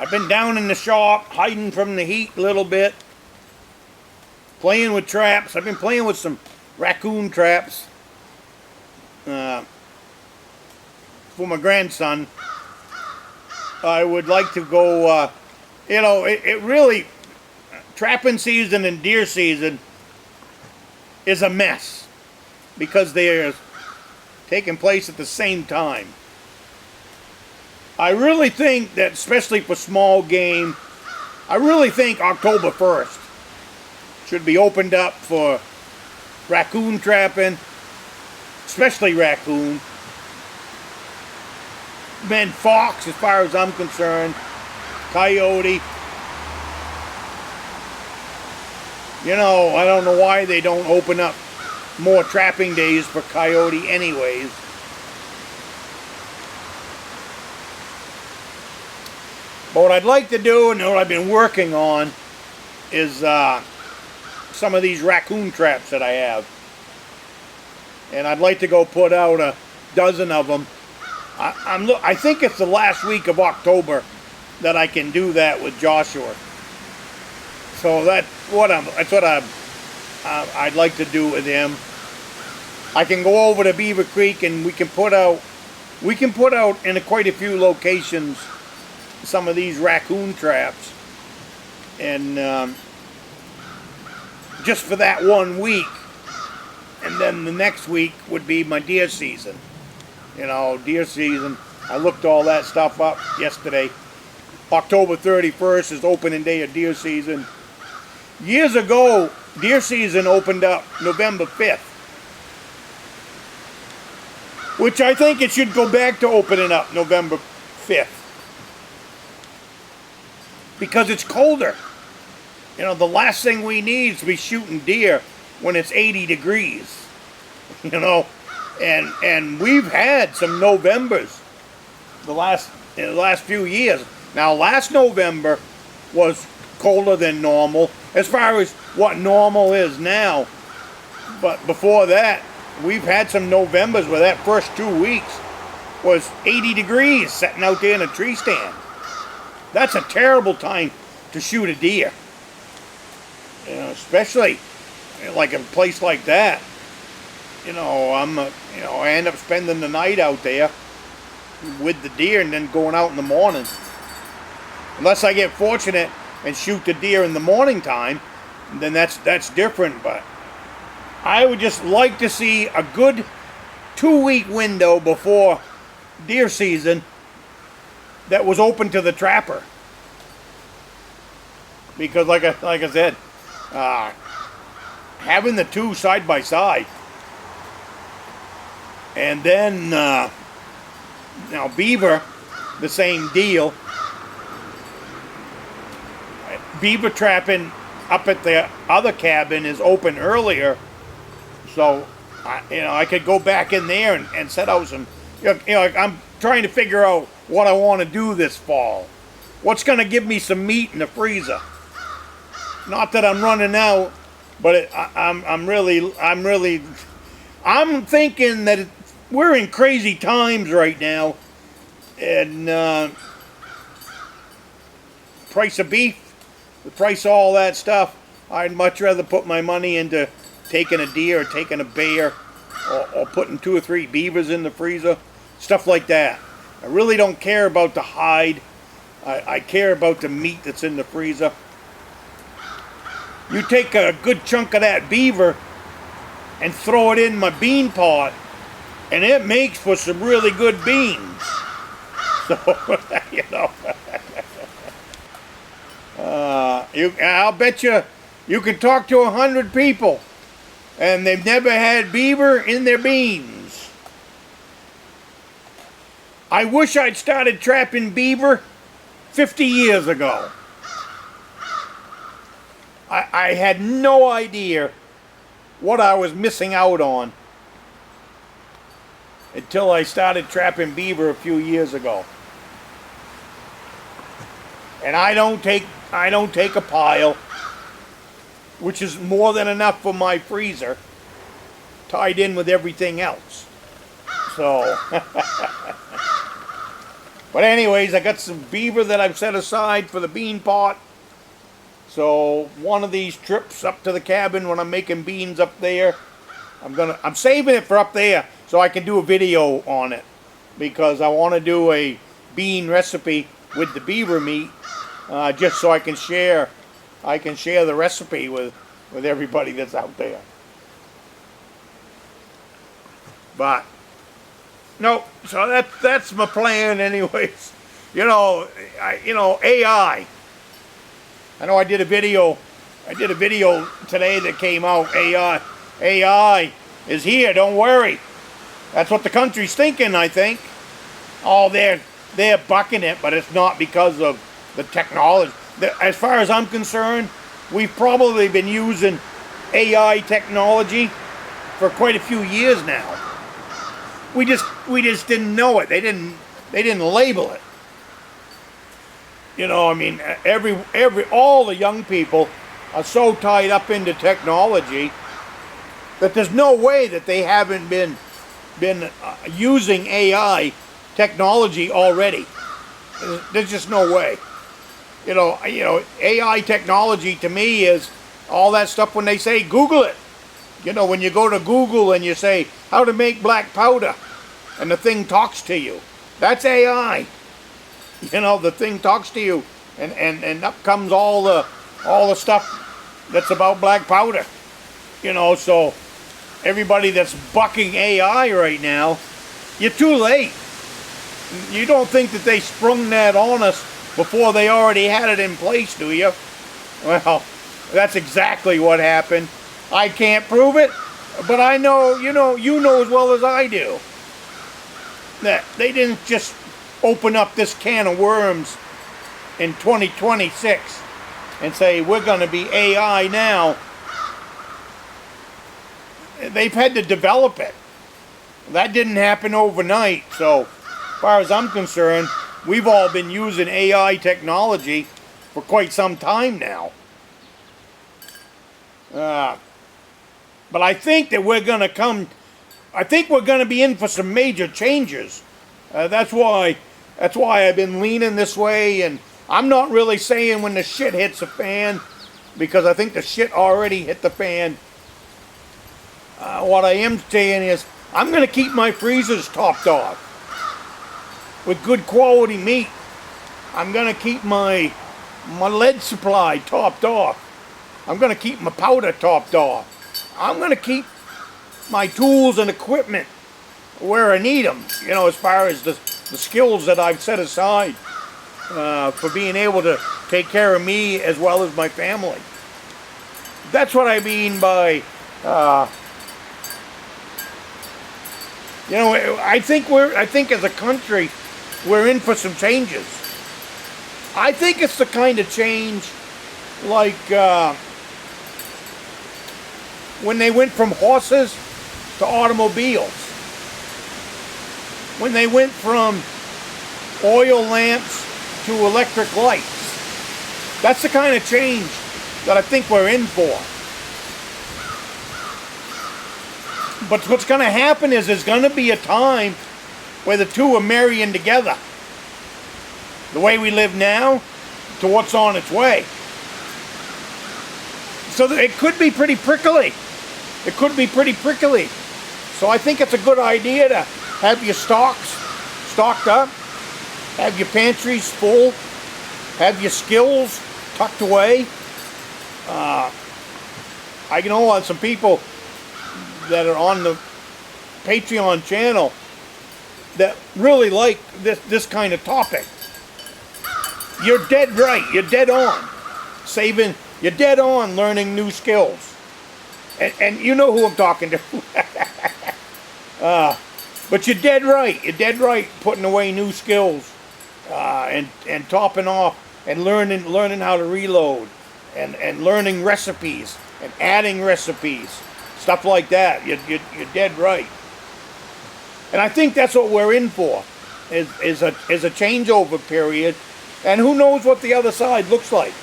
I've been down in the shop, hiding from the heat a little bit, playing with traps. I've been playing with some raccoon traps for my grandson. I would like to go, you know, it really, trapping season and deer season is a mess because they're taking place at the same time. I really think that, especially for small game, I really think October 1st should be opened up for raccoon trapping, especially raccoon. Then fox, as far as I'm concerned, coyote. You know, I don't know why they don't open up more trapping days for coyote anyways. But what I'd like to do, and what I've been working on, is some of these raccoon traps that I have. And I'd like to go put out a dozen of them. I think it's the last week of October that I can do that with Joshua. So that's what I'd like to do with him. I can go over to Beaver Creek and we can put out in quite a few locations some of these raccoon traps, and just for that 1 week, and then the next week would be my deer season. You know, deer season, I looked all that stuff up yesterday. October 31st is opening day of deer season. Years ago, deer season opened up November 5th, which I think it should go back to opening up November 5th. Because it's colder. You know, the last thing we need is to be shooting deer when it's 80 degrees. You know, and we've had some Novembers the last few years. Now, last November was colder than normal as far as what normal is now. But before that, we've had some Novembers where that first 2 weeks was 80 degrees sitting out there in a tree stand. That's a terrible time to shoot a deer. You know, especially like a place like that. You know, I end up spending the night out there with the deer and then going out in the morning. Unless I get fortunate and shoot the deer in the morning time, then that's different. But I would just like to see a good 2-week window before deer season that was open to the trapper. Because like I said, having the two side by side, and then now Beaver, the same deal. Beaver trapping up at the other cabin is open earlier, so I could go back in there and set out some. I'm trying to figure out what I want to do this fall. What's going to give me some meat in the freezer? Not that I'm running out, but I'm thinking that we're in crazy times right now, and price of beef, the price of all that stuff. I'd much rather put my money into taking a deer or taking a bear, or putting 2 or 3 beavers in the freezer, stuff like that. I really don't care about the hide. I care about the meat that's in the freezer. You take a good chunk of that beaver and throw it in my bean pot, and it makes for some really good beans. So, you know, I'll bet you can talk to 100 people, and they've never had beaver in their beans. I wish I'd started trapping beaver 50 years ago. I had no idea what I was missing out on until I started trapping beaver a few years ago. And I don't take a pile, which is more than enough for my freezer, tied in with everything else. So But anyways, I got some beaver that I've set aside for the bean pot. So one of these trips up to the cabin when I'm making beans up there, I'm saving it for up there so I can do a video on it, because I want to do a bean recipe with the beaver meat, just so I can share the recipe with everybody that's out there. But no, so that's my plan, anyways. AI. I know I did a video today that came out. AI is here. Don't worry. That's what the country's thinking, I think. Oh, they're bucking it, but it's not because of the technology. As far as I'm concerned, we've probably been using AI technology for quite a few years now. We just didn't know it. They didn't label it. I mean, all the young people are so tied up into technology that there's no way that they haven't been using AI technology already. There's just no way. AI technology to me is all that stuff when they say Google it. When you go to Google and you say how to make black powder, and the thing talks to you, that's AI. The thing talks to you, and up comes all the stuff that's about black powder. So everybody that's bucking AI right now, you're too late. You don't think that they sprung that on us before they already had it in place, do you? Well, that's exactly what happened. I can't prove it, but I know, you know as well as I do that they didn't just open up this can of worms in 2026 and say we're going to be AI now. They've had to develop it. That didn't happen overnight. So as far as I'm concerned, we've all been using AI technology for quite some time now. But I think that we're going to be in for some major changes. That's why I've been leaning this way, and I'm not really saying when the shit hits the fan, because I think the shit already hit the fan. What I am saying is I'm going to keep my freezers topped off with good quality meat. I'm going to keep my lead supply topped off. I'm going to keep my powder topped off. I'm going to keep my tools and equipment where I need them, as far as the skills that I've set aside for being able to take care of me as well as my family. That's what I mean by, I think as a country, we're in for some changes. I think it's the kind of change like when they went from horses to automobiles, when they went from oil lamps to electric lights. That's the kind of change that I think we're in for. But what's going to happen is there's going to be a time where the two are marrying together. The way we live now to what's on its way. So it could be pretty prickly. It could be pretty prickly. So I think it's a good idea to have your stocks stocked up, have your pantries full, have your skills tucked away. I know some people that are on the Patreon channel that really like this kind of topic. You're dead right. You're dead on. You're dead on learning new skills. And you know who I'm talking to. But you're dead right. You're dead right putting away new skills and topping off and learning how to reload and learning recipes and adding recipes. Stuff like that. You're dead right. And I think that's what we're in for, is a changeover period. And who knows what the other side looks like.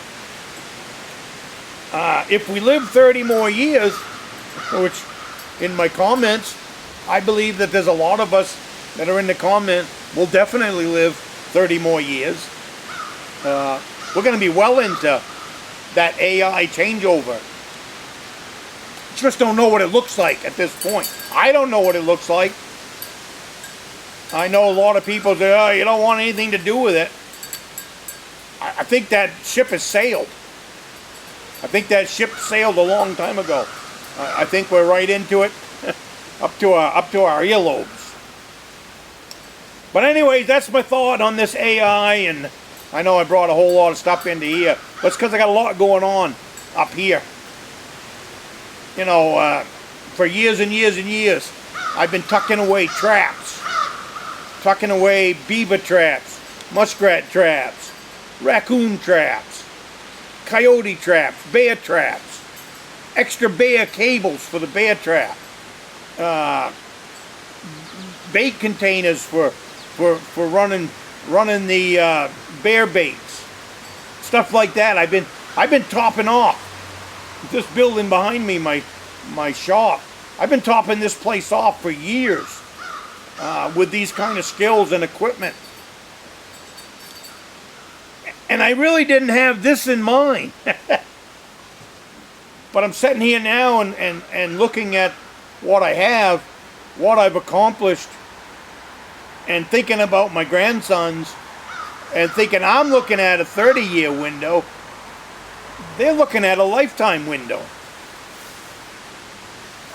If we live 30 more years, which in my comments, I believe that there's a lot of us that are in the comment will definitely live 30 more years. We're going to be well into that AI changeover. Just don't know what it looks like at this point. I don't know what it looks like. I know a lot of people say, oh, you don't want anything to do with it. I think that ship has sailed. I think that ship sailed a long time ago. I think we're right into it, up to our earlobes. But anyways, that's my thought on this AI, and I know I brought a whole lot of stuff into here. That's because I got a lot going on up here. You know, for years and years and years, I've been tucking away traps. Tucking away beaver traps, muskrat traps, raccoon traps, coyote traps, bear traps, extra bear cables for the bear trap, bait containers for running the bear baits, stuff like that. I've been topping off this building behind me, my shop. I've been topping this place off for years with these kind of skills and equipment. And I really didn't have this in mind. But I'm sitting here now and looking at what I have, what I've accomplished, and thinking about my grandsons, and thinking I'm looking at a 30-year window. They're looking at a lifetime window.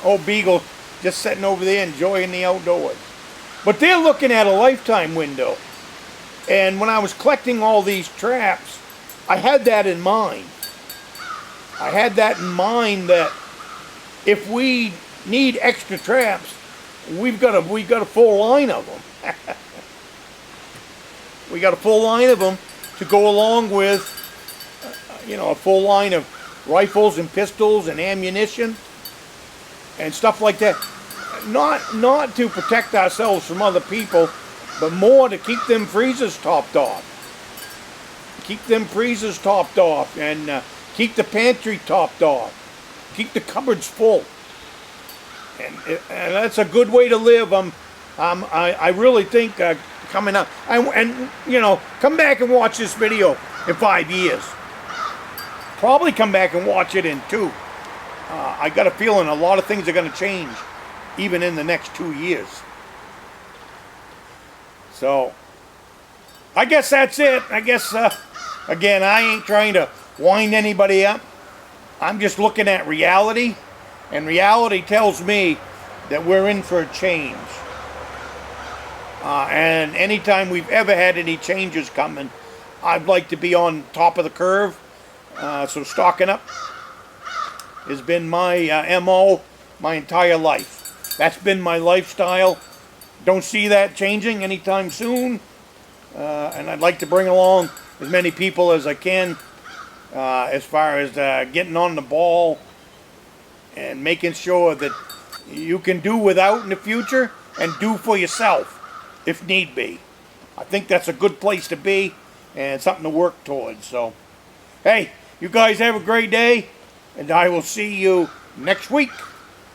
Old Beagle just sitting over there enjoying the outdoors. But they're looking at a lifetime window. And when I was collecting all these traps, I had that in mind. I had that in mind that if we need extra traps, we've got a full line of them. We got a full line of them to go along with, a full line of rifles and pistols and ammunition and stuff like that. Not to protect ourselves from other people, but more to keep them freezers topped off. Keep them freezers topped off, and keep the pantry topped off. Keep the cupboards full. And that's a good way to live. I really think coming up, come back and watch this video in 5 years. Probably come back and watch it in 2. I got a feeling a lot of things are going to change, even in the next 2 years. So, I guess that's it. I guess, again, I ain't trying to wind anybody up. I'm just looking at reality, and reality tells me that we're in for a change. And anytime we've ever had any changes coming, I'd like to be on top of the curve. So stocking up has been my MO my entire life. That's been my lifestyle. Don't see that changing anytime soon. And I'd like to bring along as many people as I can as far as getting on the ball and making sure that you can do without in the future and do for yourself if need be. I think that's a good place to be and something to work towards. So, hey, you guys have a great day, and I will see you next week.